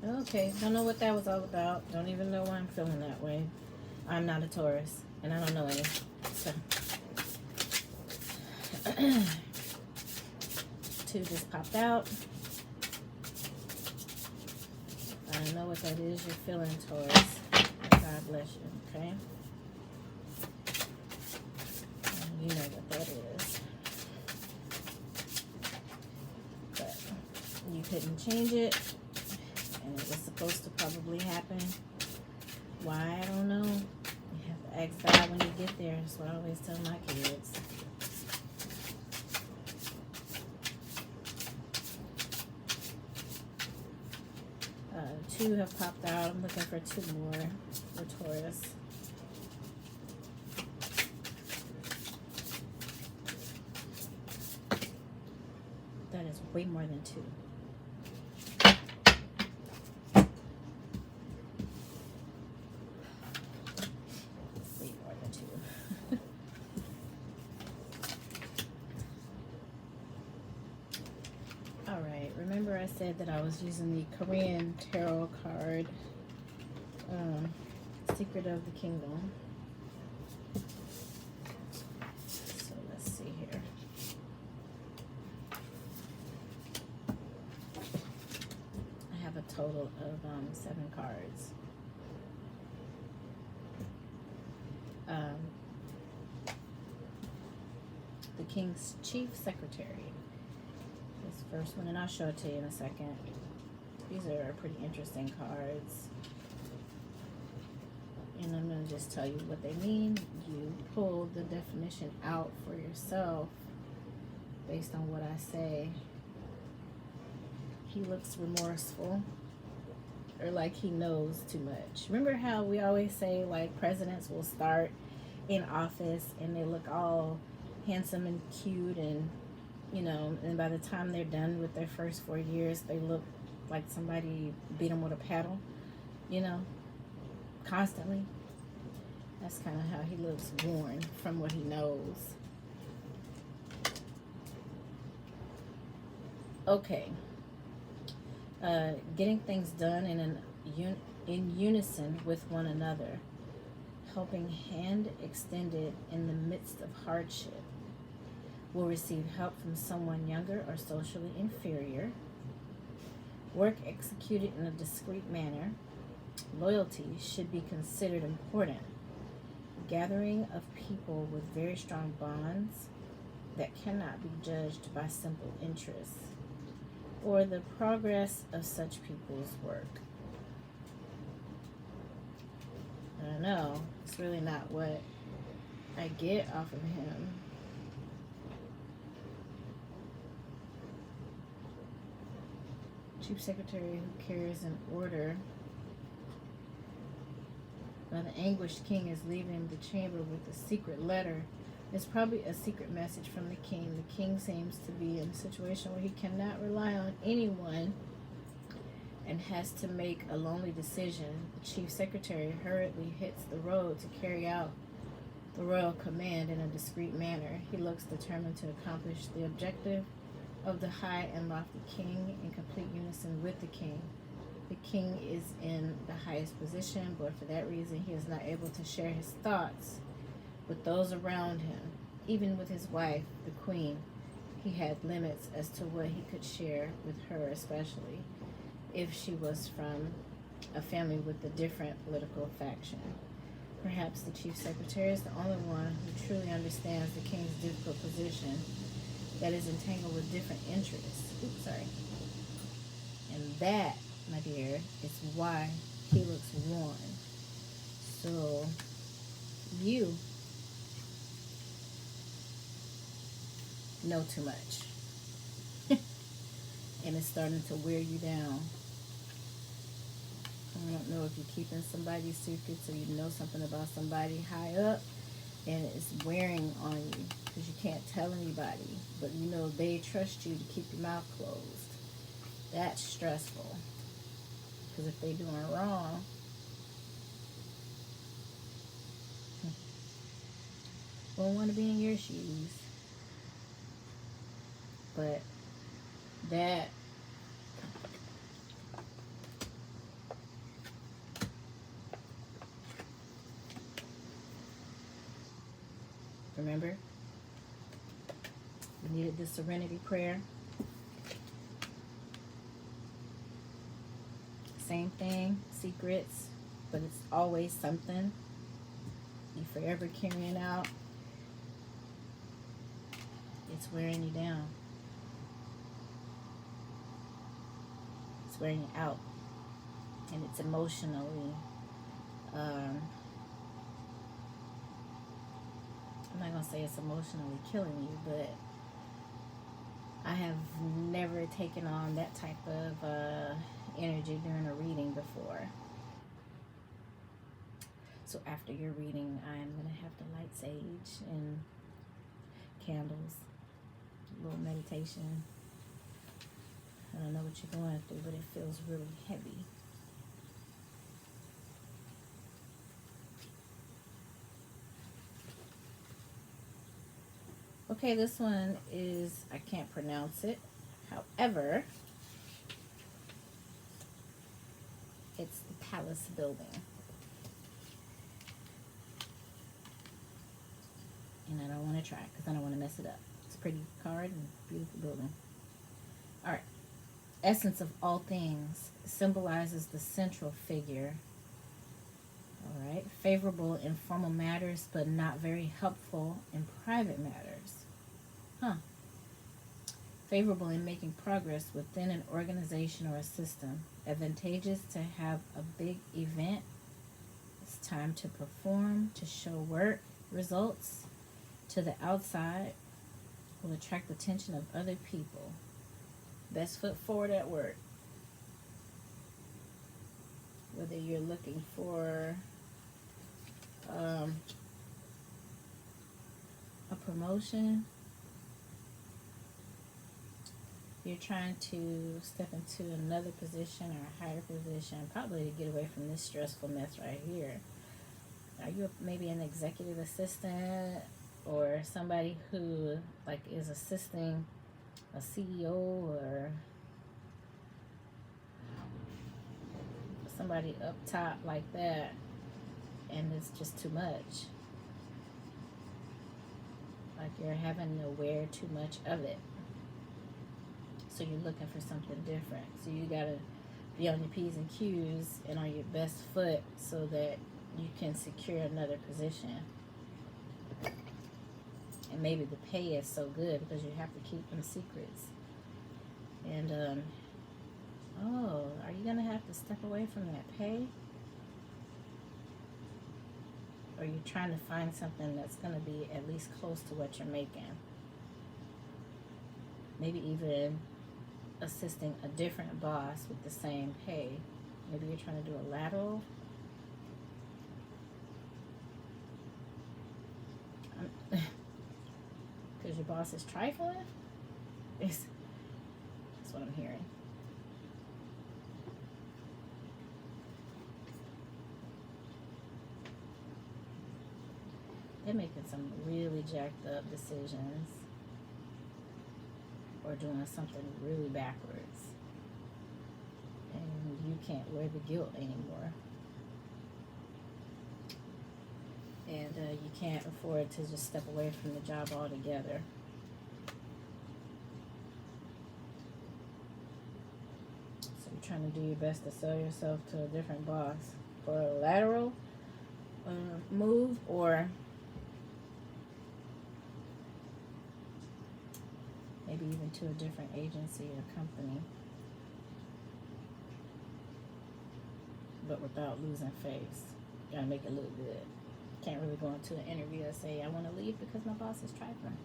Okay, don't know what that was all about. Don't even know why I'm feeling that way. I'm not a Taurus, and I don't know any. So, two just popped out. I don't know what that is you're feeling, Taurus. God bless you, okay? And you know what that is. But you couldn't change it, and it was supposed to probably happen. Why? I don't know. You have to ask God when you get there. That's what I always tell my kids. Two have popped out. I'm looking for two more for Taurus. That is way more than two. Way more than two. All right. Remember I said that I was using the Korean tarot card, Secret of the Kingdom. So let's see here. I have a total of 7 cards. The King's Chief Secretary. This first one, and I'll show it to you in a second. These are pretty interesting cards. And I'm going to just tell you what they mean. You pull the definition out for yourself based on what I say. He looks remorseful, or like he knows too much. Remember how we always say, like, presidents will start in office and they look all handsome and cute, and you know, and by the time they're done with their first 4 years, they look like somebody beat them with a paddle, you know, constantly. That's kind of how he looks, worn from what he knows. Okay. Getting things done in unison with one another. Helping hand extended in the midst of hardship. Will receive help from someone younger or socially inferior. Work executed in a discreet manner. Loyalty should be considered important. Gathering of people with very strong bonds that cannot be judged by simple interests or the progress of such people's work. I don't know. It's really not what I get off of him. Chief Secretary who carries an order. Now the anguished king is leaving the chamber with a secret letter. It's probably a secret message from the king. The king seems to be in a situation where he cannot rely on anyone and has to make a lonely decision. The chief secretary hurriedly hits the road to carry out the royal command in a discreet manner. He looks determined to accomplish the objective of the high and lofty king in complete unison with the king. The king is in the highest position, but for that reason he is not able to share his thoughts with those around him. Even with his wife, the queen, he had limits as to what he could share with her, especially if she was from a family with a different political faction. Perhaps the chief secretary is the only one who truly understands the king's difficult position that is entangled with different interests. Oops, sorry. And that, my dear, is why he looks worn. So, you know too much. And it's starting to wear you down. I don't know if you're keeping somebody's secrets or you know something about somebody high up and it's wearing on you because you can't tell anybody, but you know they trust you to keep your mouth closed. That's stressful because if they're doing wrong, won't want to be in your shoes. But that Remember? You needed the serenity prayer. Same thing, secrets, but it's always something you forever carrying out. It's wearing you down. It's wearing you out. And it's emotionally, I'm not going to say it's emotionally killing you, but I have never taken on that type of energy during a reading before. So after your reading, I am going to have to light sage and candles, a little meditation. I don't know what you're going through, but it feels really heavy. Okay, this one is, I can't pronounce it. However, it's the Palace Building. And I don't want to try it because I don't want to mess it up. It's a pretty card and beautiful building. Alright. Essence of all things symbolizes the central figure. Alright. Favorable in formal matters, but not very helpful in private matters. Favorable in making progress within an organization or a system. Advantageous to have a big event. It's time to perform, to show work results to the outside. Will attract the attention of other people. Best foot forward at work. Whether you're looking for a promotion, you're trying to step into another position or a higher position, probably to get away from this stressful mess right here. Are you maybe an executive assistant or somebody who like is assisting a CEO or somebody up top like that, and it's just too much? Like you're having to wear too much of it. So you're looking for something different. So you gotta be on your P's and Q's and on your best foot so that you can secure another position. And maybe the pay is so good because you have to keep them secrets. And are you gonna have to step away from that pay? Or are you trying to find something that's gonna be at least close to what you're making? Maybe even assisting a different boss with the same pay. Maybe you're trying to do a lateral. Because your boss is trifling? That's what I'm hearing. They're making some really jacked up decisions. Or doing something really backwards. And you can't wear the guilt anymore. And you can't afford to just step away from the job altogether. So you're trying to do your best to sell yourself to a different boss for a lateral move, or maybe even to a different agency or company, but without losing face. You gotta make it look good. Can't really go into an interview and say, I want to leave because my boss is trifling.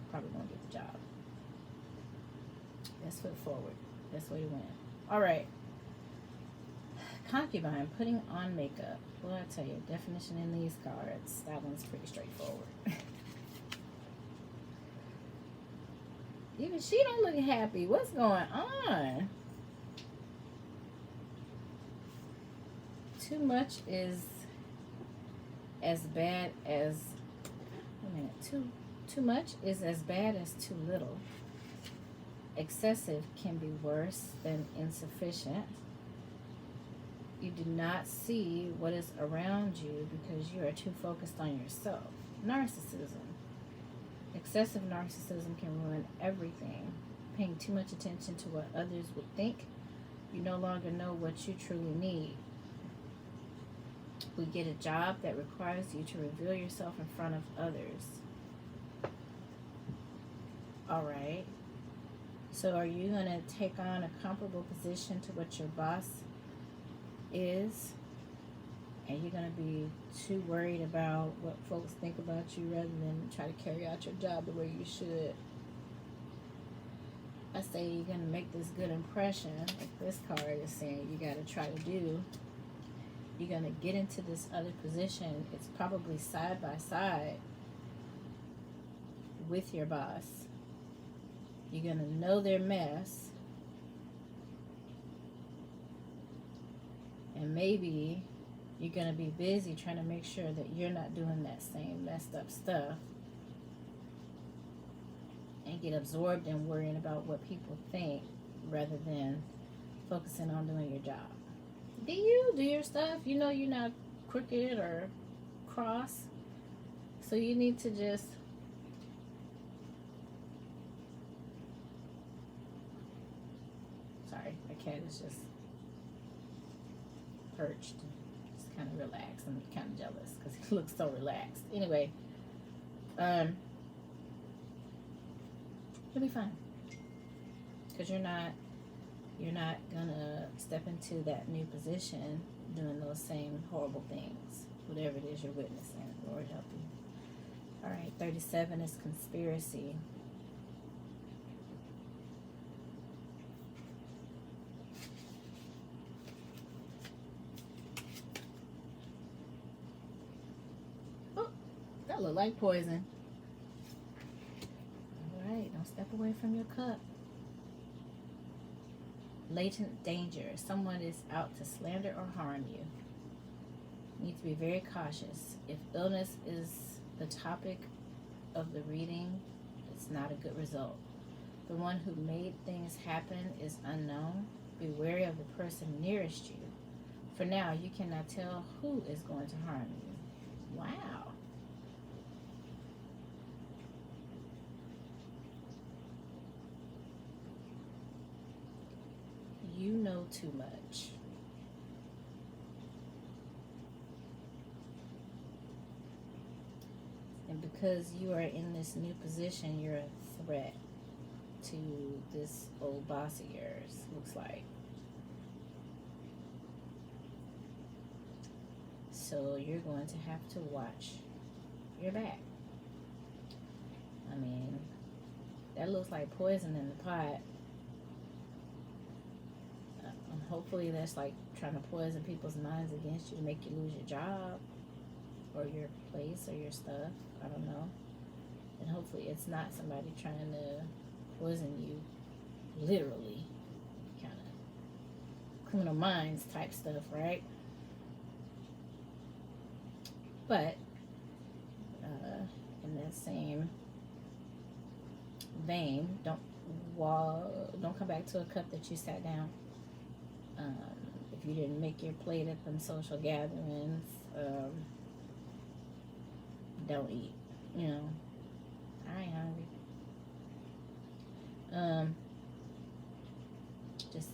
Probably won't get the job. Best foot forward. Best way to win. Alright. Concubine, putting on makeup. Well, I tell you, definition in these cards, that one's pretty straightforward. Even she don't look happy. What's going on? Too much is as bad as, wait a minute, too much is as bad as too little. Excessive can be worse than insufficient. You do not see what is around you because you are too focused on yourself. Narcissism. Excessive narcissism can ruin everything. Paying too much attention to what others would think, you no longer know what you truly need. We get a job that requires you to reveal yourself in front of others. Alright. So are you going to take on a comparable position to what your boss is? And you're going to be too worried about what folks think about you rather than try to carry out your job the way you should? I say you're going to make this good impression, like this card is saying you got to try to do. You're going to get into this other position. It's probably side by side with your boss. You're going to know their mess. And maybe you're going to be busy trying to make sure that you're not doing that same messed up stuff. And get absorbed in worrying about what people think rather than focusing on doing your job. Do you do your stuff? You know you're not crooked or cross. So you need to just sorry, my cat is just perched. Just kind of relaxed. I'm kind of jealous because he looks so relaxed. Anyway, you'll be fine. Because you're not gonna step into that new position doing those same horrible things, whatever it is you're witnessing. Lord help you. All right, 37 is conspiracy. Oh, that looked like poison. All right, don't step away from your cup. Latent danger. Someone is out to slander or harm you. You need to be very cautious. If illness is the topic of the reading, it's not a good result. The one who made things happen is unknown. Be wary of the person nearest you. For now, you cannot tell who is going to harm you. Wow. You know too much. And because you are in this new position, you're a threat to this old boss of yours, looks like. So you're going to have to watch your back. I mean, that looks like poison in the pot. Hopefully that's like trying to poison people's minds against you to make you lose your job or your place or your stuff. I don't know. And hopefully it's not somebody trying to poison you literally. Kind of criminal minds type stuff, right? But in that same vein, don't come back to a cup that you sat down. If you didn't make your plate at them social gatherings, don't eat. You know, I ain't hungry. Just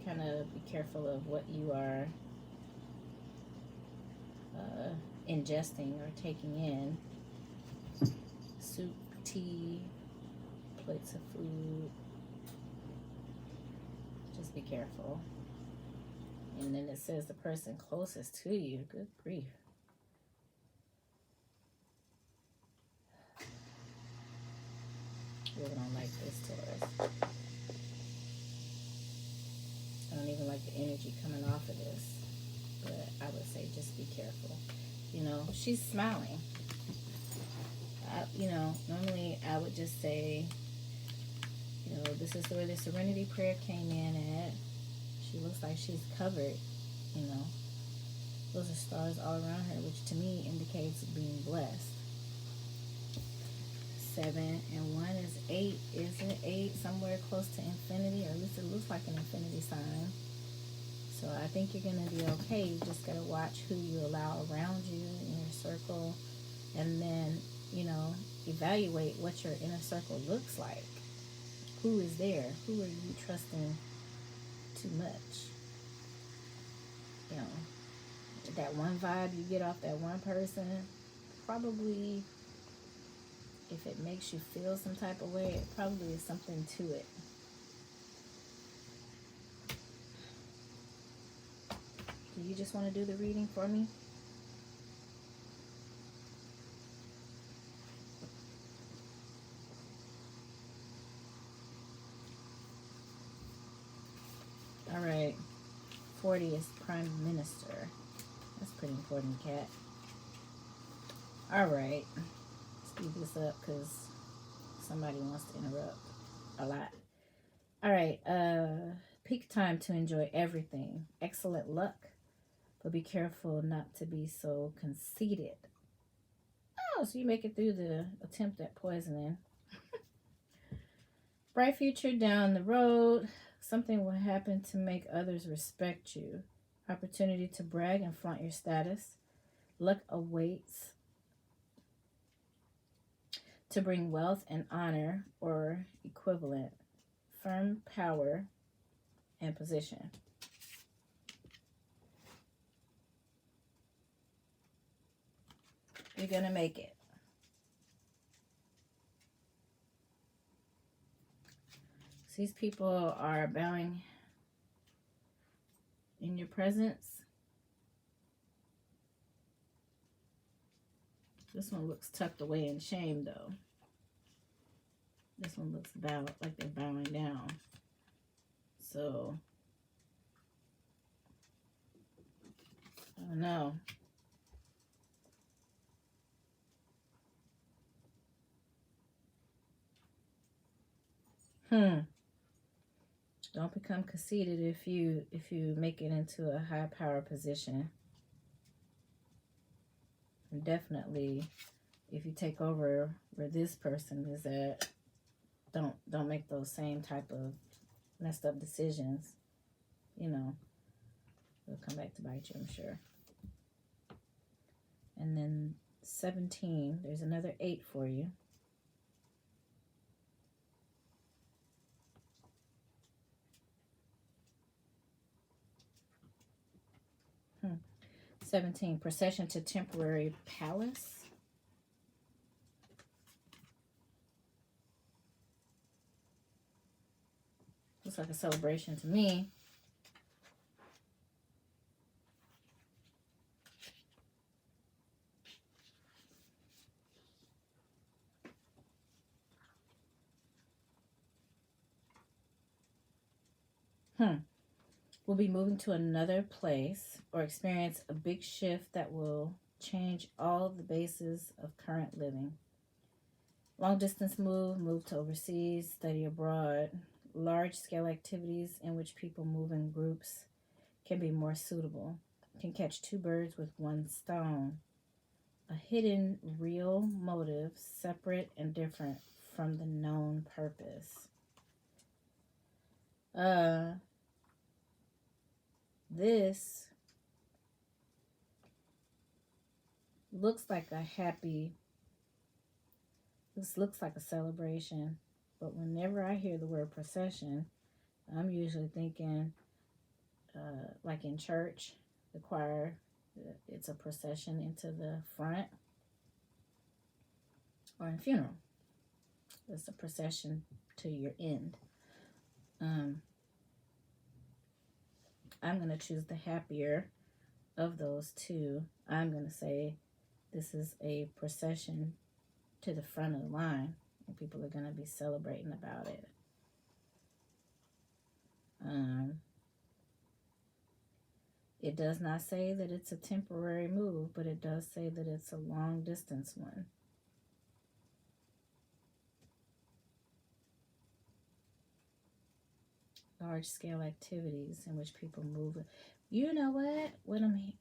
kind of be careful of what you are ingesting or taking in. Soup, tea, plates of food. Just be careful. And then it says the person closest to you. Good grief. Really don't like this, Taurus. I don't even like the energy coming off of this. But I would say just be careful. You know, she's smiling. Normally I would just say, this is where the Serenity prayer came in at. She looks like she's covered, Those are stars all around her, which to me indicates being blessed. 7 and 1 is 8. Isn't 8 somewhere close to infinity? Or at least it looks like an infinity sign. So I think you're going to be okay. You just got to watch who you allow around you in your circle, and then, you know, evaluate what your inner circle looks like. Who is there? Who are you trusting too much? You know, that one vibe you get off that one person, probably, if it makes you feel some type of way, it probably is something to it. Do you just want to do the reading for me? All right. 40 is Prime Minister. That's pretty important, cat. All right. Speed this up because somebody wants to interrupt a lot. All right. Peak time to enjoy everything. Excellent luck. But be careful not to be so conceited. Oh, so you make it through the attempt at poisoning. Bright future down the road. Something will happen to make others respect you. Opportunity to brag and flaunt your status. Luck awaits to bring wealth and honor or equivalent. Firm power and position. You're going to make it. These people are bowing in your presence. This one looks tucked away in shame, though. This one looks bowed, like they're bowing down. So, I don't know. Don't become conceited if you make it into a high power position. And definitely, if you take over where this person is at, don't make those same type of messed up decisions. You know, they'll come back to bite you, I'm sure. And then 17, there's another 8 for you. 17, procession to temporary palace. Looks like a celebration to me. We'll be moving to another place or experience a big shift that will change all the bases of current living. Long distance move to overseas, study abroad. Large scale activities in which people move in groups can be more suitable. Can catch 2 birds with 1 stone. A hidden real motive, separate and different from the known purpose. This looks like a happy, this looks like a celebration, but whenever I hear the word procession, I'm usually thinking like in church, the choir, it's a procession into the front, or in funeral, it's a procession to your end. I'm going to choose the happier of those 2. I'm going to say this is a procession to the front of the line, and people are going to be celebrating about it. It does not say that it's a temporary move, but it does say that it's a long distance one. Large scale activities in which people move. You know what I'm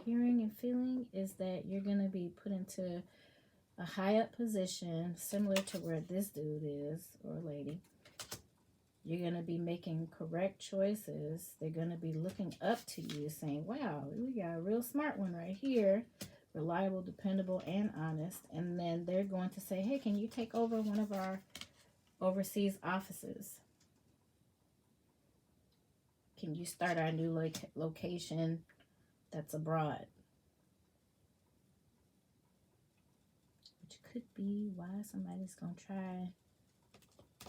hearing and feeling is that you're going to be put into a high up position similar to where this dude is, or lady, You're going to be making correct choices. They're going to be looking up to you saying, wow, we got a real smart one right here. Reliable, dependable, and honest. And then they're going to say, hey, can you take over one of our overseas offices? Can you start our new location that's abroad? Which could be why somebody's going to try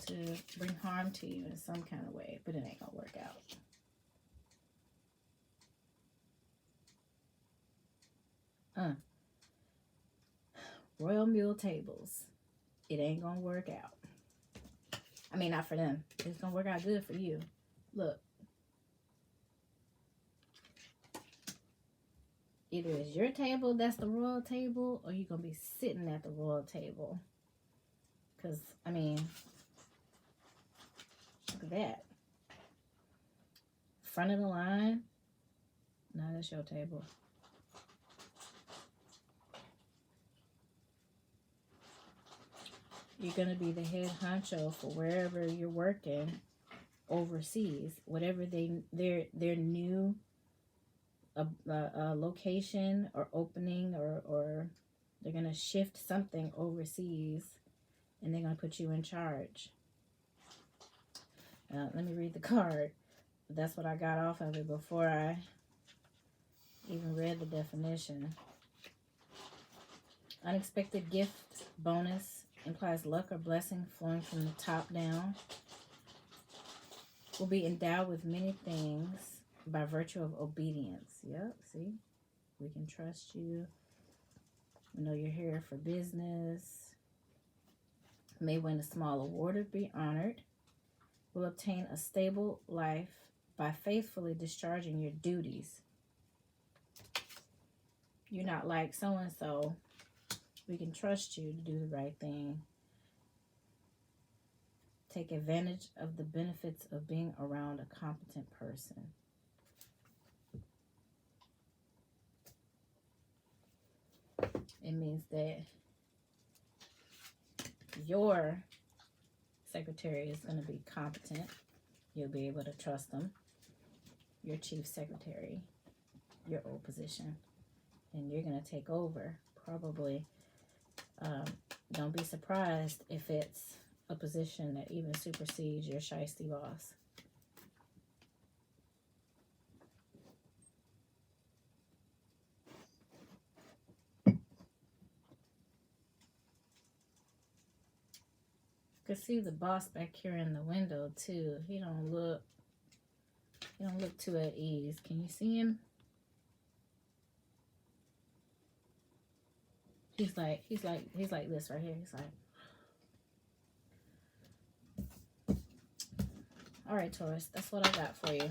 to bring harm to you in some kind of way, but it ain't going to work out. Royal Mule tables. It ain't going to work out. I mean, not for them. It's going to work out good for you. Look. Either it's your table that's the royal table, or you're going to be sitting at the royal table. Because, I mean, look at that. Front of the line. No, that's your table. You're going to be the head honcho for wherever you're working overseas. Whatever their new location or opening, or they're going to shift something overseas and they're going to put you in charge. Let me read the card. That's what I got off of it before I even read the definition. Unexpected gift bonus implies luck or blessing flowing from the top down. Will be endowed with many things by virtue of obedience. Yep, see? We can trust you. We know you're here for business. May win a small award or be honored. Will obtain a stable life by faithfully discharging your duties. You're not like so-and-so. We can trust you to do the right thing. Take advantage of the benefits of being around a competent person. It means that your secretary is going to be competent. You'll be able to trust them. Your chief secretary, your old position. And you're going to take over, probably. Don't be surprised if it's a position that even supersedes your shiesty boss. You can see the boss back here in the window too. He don't look too at ease. Can you see him? He's like this right here. He's like, all right, Taurus, that's what I got for you.